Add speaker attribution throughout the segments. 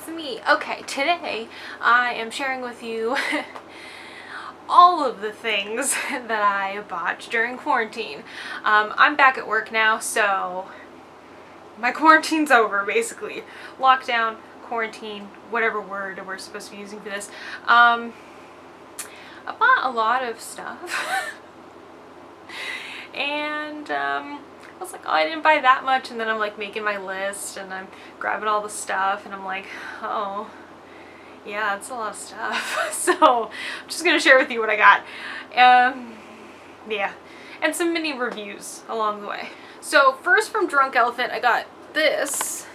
Speaker 1: it's me. Okay, today I am sharing with you all of the things that I bought during quarantine. I'm back at work now, so my quarantine's over, basically. Lockdown, quarantine, whatever word we're supposed to be using for this. I bought a lot of stuff. And I was like, oh, I didn't buy that much, and then I'm like making my list and I'm grabbing all the stuff and I'm like, oh yeah, it's a lot of stuff. So I'm just gonna share with you what I got. Yeah, and some mini reviews along the way. So first, from Drunk Elephant, I got this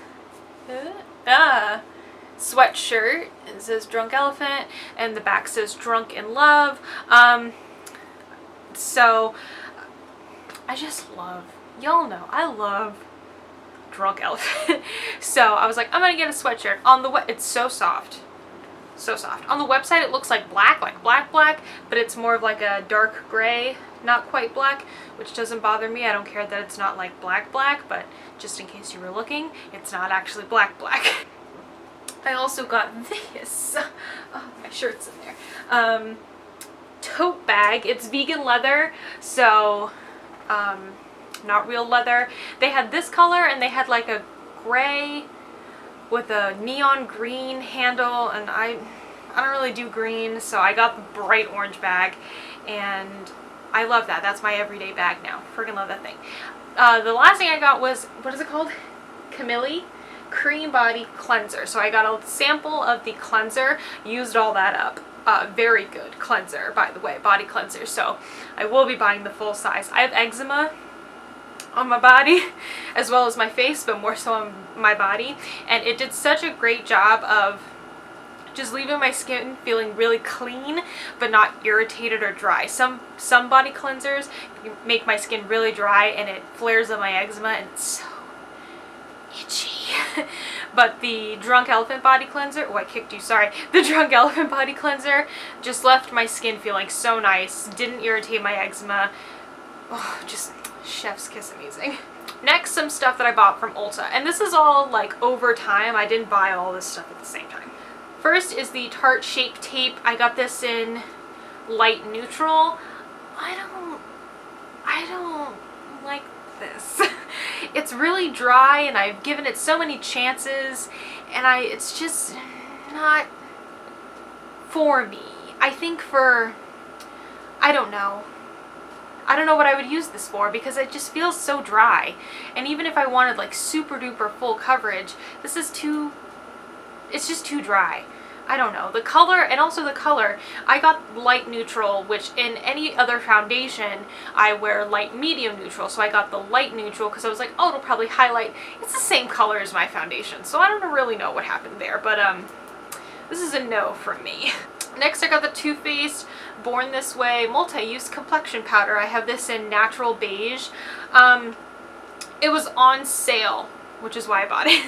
Speaker 1: sweatshirt. It says Drunk Elephant and the back says Drunk in Love. So I just love, y'all know, I love Drunk Elephant. So I was like, I'm gonna get a sweatshirt. On the it's so soft. So soft. On the website it looks like black, but it's more of like a dark gray, not quite black, which doesn't bother me. I don't care that it's not like black, but just in case you were looking, it's not actually black. I also got this. Oh, my shirt's in there. Tote bag. It's vegan leather, so not real leather. They had this color and they had like a gray with a neon green handle, and I don't really do green, so I got the bright orange bag, and I love that. That's my everyday bag now. Freaking love that thing. The last thing I got was, what is it called? Kamili Cream Body Cleanser. So I got a sample of the cleanser, used all that up. Very good cleanser, by the way, body cleanser. So I will be buying the full size. I have eczema on my body as well as my face, but more so on my body, and it did such a great job of just leaving my skin feeling really clean but not irritated or dry. Some body cleansers make my skin really dry and it flares up my eczema and it's so itchy. But the Drunk Elephant body cleanser, oh, I kicked you, sorry. The Drunk Elephant body cleanser just left my skin feeling so nice, didn't irritate my eczema. Oh, just chef's kiss amazing. Next, some stuff that I bought from Ulta, and this is all like over time. I didn't buy all this stuff at the same time. First is the Tarte Shape Tape. I got this in light neutral. I don't like this. It's really dry and I've given it so many chances, and it's just not for me. I think for, I don't know what I would use this for, because it just feels so dry. And even if I wanted like super duper full coverage, this is it's just too dry. I don't know. The color, and also the color, I got light neutral, which in any other foundation I wear light medium neutral, so I got the light neutral because I was like, oh, it'll probably highlight. It's the same color as my foundation, so I don't really know what happened there, but this is a no from me. Next, I got the Too Faced Born This Way multi-use complexion powder. I have this in natural beige. It was on sale, which is why I bought it.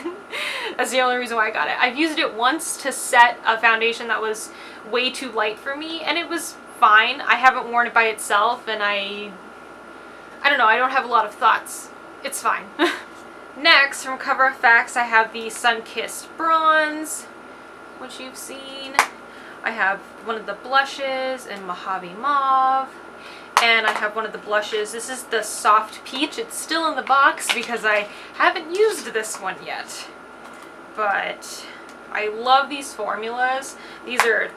Speaker 1: That's the only reason why I got it. I've used it once to set a foundation that was way too light for me, and it was fine. I haven't worn it by itself, and I don't know, I don't have a lot of thoughts. It's fine. Next, from Cover FX, I have the Sunkissed Bronze, which you've seen. I have one of the blushes in Mohave Mauve, and I have one of the blushes. This is the Soft Peach. It's still in the box because I haven't used this one yet, but I love these formulas. These are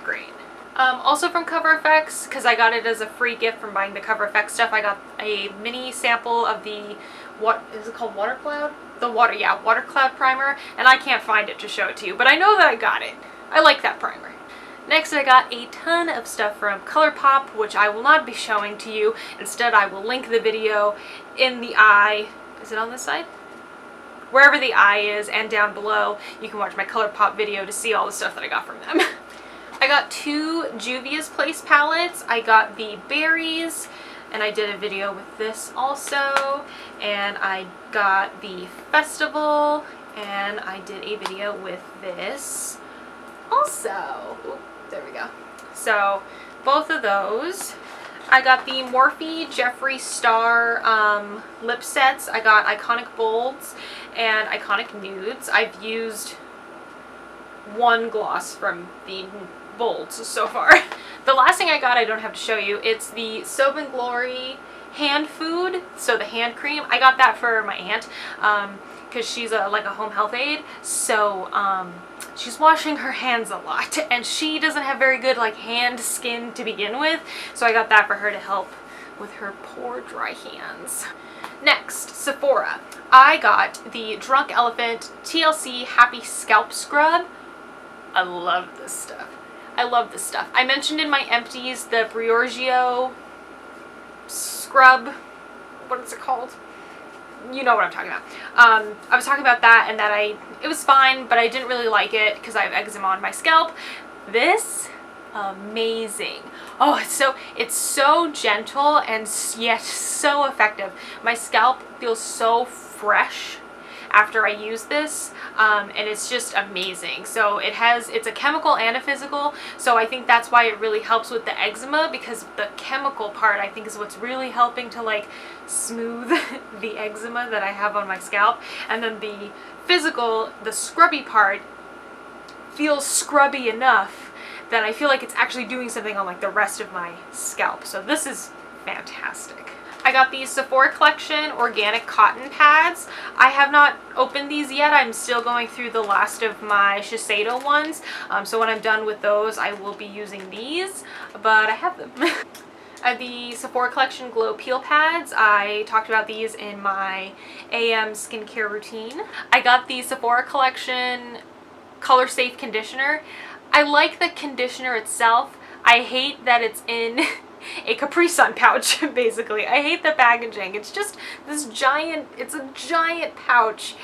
Speaker 1: great. Also from Cover FX, because I got it as a free gift from buying the Cover FX stuff, I got a mini sample of the, what is it called, Water Cloud? Water Cloud primer, and I can't find it to show it to you, but I know that I got it. I like that primer. Next, I got a ton of stuff from Colourpop, which I will not be showing to you. Instead, I will link the video in the eye. Is it on this side? Wherever the eye is, and down below, you can watch my Colourpop video to see all the stuff that I got from them. I got two Juvia's Place palettes. I got the Berries, and I did a video with this also. And I got the Festival, and I did a video with this also. Oop, there we go. So both of those. I got the Morphe Jeffree Star lip sets. I got Iconic Bolds and Iconic Nudes. I've used one gloss from the Bolds so far. The last thing I got, I don't have to show you. It's the Soap and Glory hand food, so the hand cream. I got that for my aunt because she's like a home health aide, so she's washing her hands a lot and she doesn't have very good like hand skin to begin with, so I got that for her to help with her poor dry hands. Next, Sephora. I got the Drunk Elephant TLC Happy Scalp Scrub. I love this stuff. I love this stuff. I mentioned in my empties the Briorgio scrub. What is it called? You know what I'm talking about. I was talking about that and that it was fine, but I didn't really like it because I have eczema on my scalp. This, amazing. Oh, it's so gentle and yet so effective. My scalp feels so fresh after I use this, and it's just amazing. So it's a chemical and a physical, so I think that's why it really helps with the eczema, because the chemical part I think is what's really helping to like smooth the eczema that I have on my scalp, and then the physical, the scrubby part feels scrubby enough that I feel like it's actually doing something on like the rest of my scalp. So this is fantastic. I got these Sephora Collection organic cotton pads. I have not opened these yet. I'm still going through the last of my Shiseido ones. So when I'm done with those, I will be using these, but I have them. I have the Sephora Collection Glow Peel Pads. I talked about these in my AM skincare routine. I got the Sephora Collection Color Safe Conditioner. I like the conditioner itself. I hate that it's in a Capri Sun pouch, basically. I hate the packaging. It's just this giant, it's a giant pouch.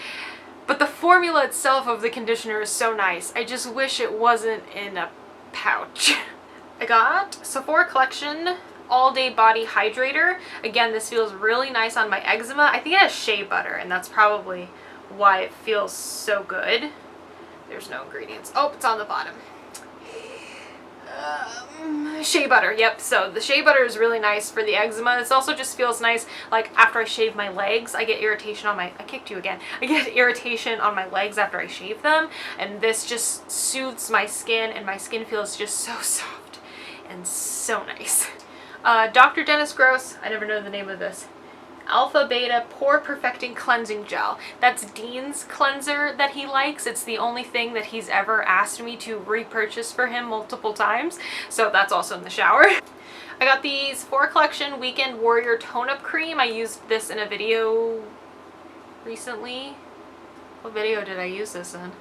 Speaker 1: But the formula itself of the conditioner is so nice. I just wish it wasn't in a pouch. I got Sephora Collection All Day Body Hydrator. Again, this feels really nice on my eczema. I think it has shea butter, and that's probably why it feels so good. There's no ingredients. Oh, it's on the bottom. Shea butter, yep. So the shea butter is really nice for the eczema. This also just feels nice, like after I shave my legs, I get irritation on my, I kicked you again. I get irritation on my legs after I shave them, and this just soothes my skin, and my skin feels just so soft and so nice. Dr. Dennis Gross, I never know the name of this. Alpha Beta Pore Perfecting Cleansing Gel. That's Dean's cleanser that he likes. It's the only thing that he's ever asked me to repurchase for him multiple times. So that's also in the shower. I got the Sephora Collection Weekend Warrior Tone-Up Cream. I used this in a video recently. What video did I use this in?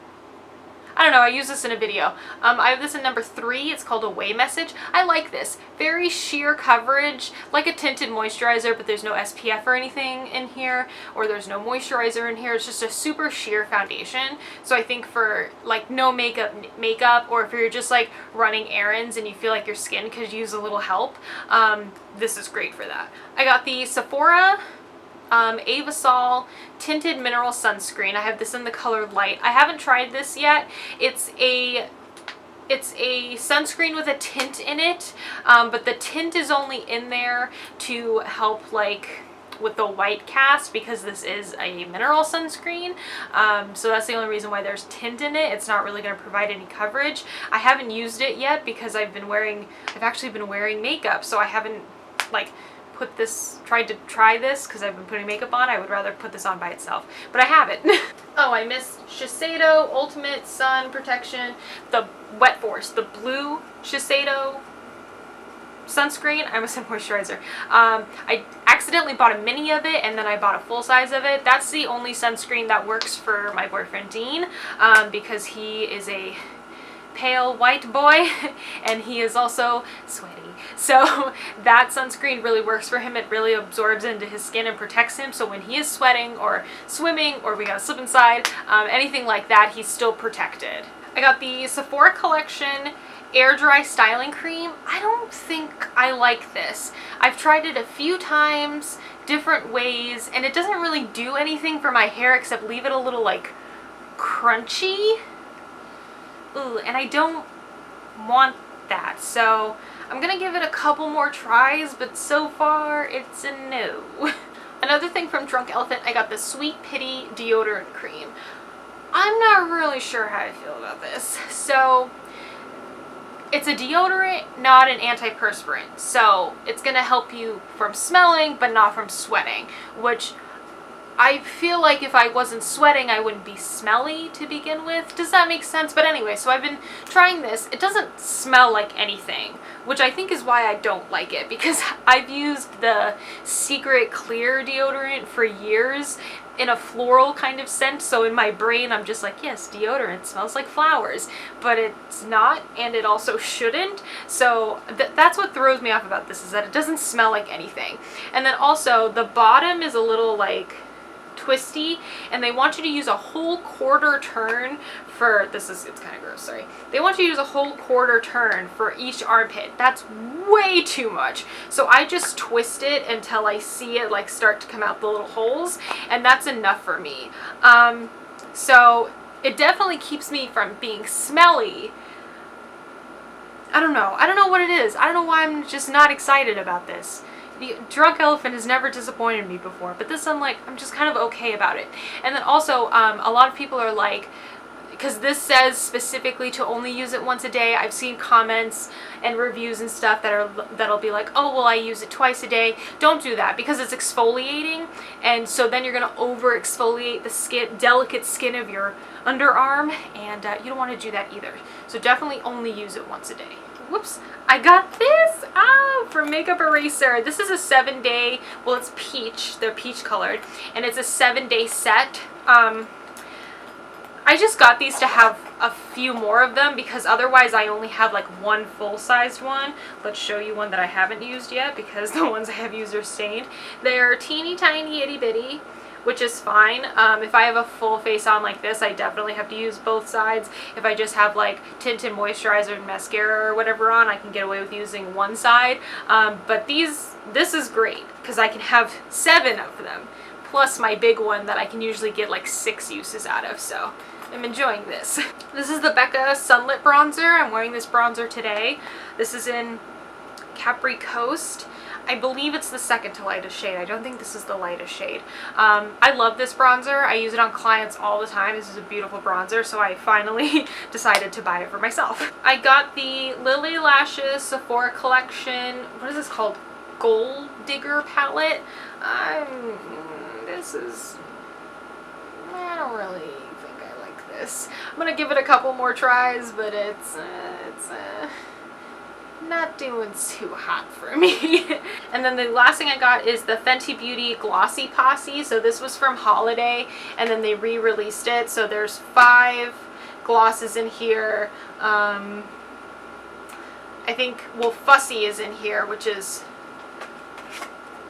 Speaker 1: I don't know, I used this in a video. I have this in number 3. It's called Away Message. I like this. Very sheer coverage, like a tinted moisturizer, but there's no SPF or anything in here, or there's no moisturizer in here. It's just a super sheer foundation. So I think for like no makeup, or if you're just like running errands and you feel like your skin could use a little help, this is great for that. I got the Sephora Avasol Tinted Mineral Sunscreen. I have this in the color Light. I haven't tried this yet. It's a sunscreen with a tint in it, but the tint is only in there to help like with the white cast, because this is a mineral sunscreen. So that's the only reason why there's tint in it. It's not really going to provide any coverage. I haven't used it yet because I've actually been wearing makeup, so I haven't like tried to try this because I've been putting makeup on. I would rather put this on by itself, but I haven't. Oh, I missed Shiseido Ultimate Sun Protection, the Wet Force, the blue Shiseido sunscreen. I almost said moisturizer. I accidentally bought a mini of it, and then I bought a full size of it. That's the only sunscreen that works for my boyfriend Dean, because he is a pale white boy and he is also sweaty. So that sunscreen really works for him. It really absorbs into his skin and protects him. So when he is sweating or swimming or we gotta slip inside, anything like that, he's still protected. I got the Sephora Collection Air Dry Styling Cream. I don't think I like this. I've tried it a few times, different ways, and it doesn't really do anything for my hair except leave it a little like crunchy. Ooh, and I don't want that, so I'm gonna give it a couple more tries, but so far it's a no. Another thing from Drunk Elephant, I got the Sweet Pity Deodorant Cream. I'm not really sure how I feel about this. So it's a deodorant, not an antiperspirant. So it's gonna help you from smelling, but not from sweating, which I feel like if I wasn't sweating, I wouldn't be smelly to begin with. Does that make sense? But anyway, so I've been trying this. It doesn't smell like anything, which I think is why I don't like it, because I've used the Secret Clear deodorant for years in a floral kind of scent, so in my brain I'm just like, yes, deodorant smells like flowers, but it's not, and it also shouldn't. So that's what throws me off about this, is that it doesn't smell like anything. And then also the bottom is a little like twisty, and they want you to use a whole quarter turn for this. Is it's kind of gross, sorry. They want you to use a whole quarter turn for each armpit. That's way too much. So I just twist it until I see it like start to come out the little holes, and that's enough for me. So it definitely keeps me from being smelly. I don't know what it is. I don't know why I'm just not excited about this. The Drunk Elephant has never disappointed me before, but this I'm just kind of okay about it. And then also, a lot of people are like, because this says specifically to only use it once a day. I've seen comments and reviews and stuff that'll be like, oh well, I use it twice a day. Don't do that, because it's exfoliating, and so then you're gonna over exfoliate the delicate skin of your underarm, and you don't want to do that either. So definitely only use it once a day. Whoops, I got this from Makeup Eraser. This is a 7-day, well, it's peach, they're peach colored, and it's a 7-day set. I just got these to have a few more of them, because otherwise I only have like one full-sized one. Let's show you one that I haven't used yet, because the ones I have used are stained. They're teeny tiny itty bitty, which is fine. If I have a full face on like this, I definitely have to use both sides. If I just have like tinted moisturizer and mascara or whatever on, I can get away with using one side. But this is great, because I can have 7 of them, plus my big one that I can usually get like 6 uses out of, so I'm enjoying this. This is the Becca Sunlit Bronzer. I'm wearing this bronzer today. This is in Capri Coast. I believe it's the second to lightest shade. I don't think this is the lightest shade. I love this bronzer. I use it on clients all the time. This is a beautiful bronzer, so I finally decided to buy it for myself. I got the Lily Lashes Sephora collection. What is this called? Gold Digger palette. I don't really think I like this. I'm gonna give it a couple more tries, but it's not doing too hot for me. And then the last thing I got is the Fenty Beauty Glossy Posse. So this was from Holiday, and then they re-released it. So there's 5 glosses in here. I think, well, Fussy is in here, which is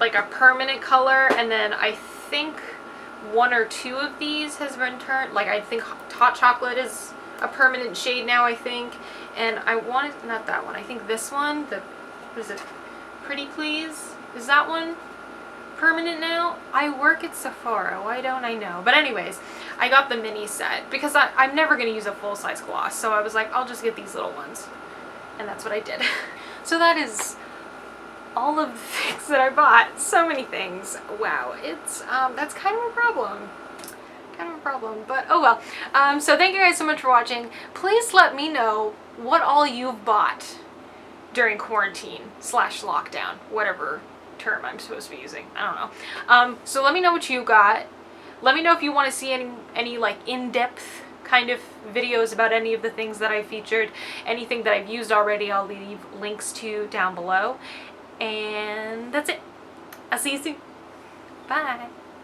Speaker 1: like a permanent color, and then I think 1 or 2 of these has been turned, like I think Hot Chocolate is a permanent shade now, I think, and I wanted, not that one, I think this one, what is it, Pretty Please, is that one permanent now? I work at Sephora, why don't I know? But anyways, I got the mini set, because I'm never going to use a full-size gloss, so I was like, I'll just get these little ones, and that's what I did. So that is all of the things that I bought. So many things. Wow, it's that's kind of a problem. But oh well. So thank you guys so much for watching. Please let me know what all you've bought during quarantine / lockdown, whatever term I'm supposed to be using. I don't know. So let me know what you got. Let me know if you want to see any like in-depth kind of videos about any of the things that I featured. Anything that I've used already, I'll leave links to down below. And that's it. I'll see you soon. Bye.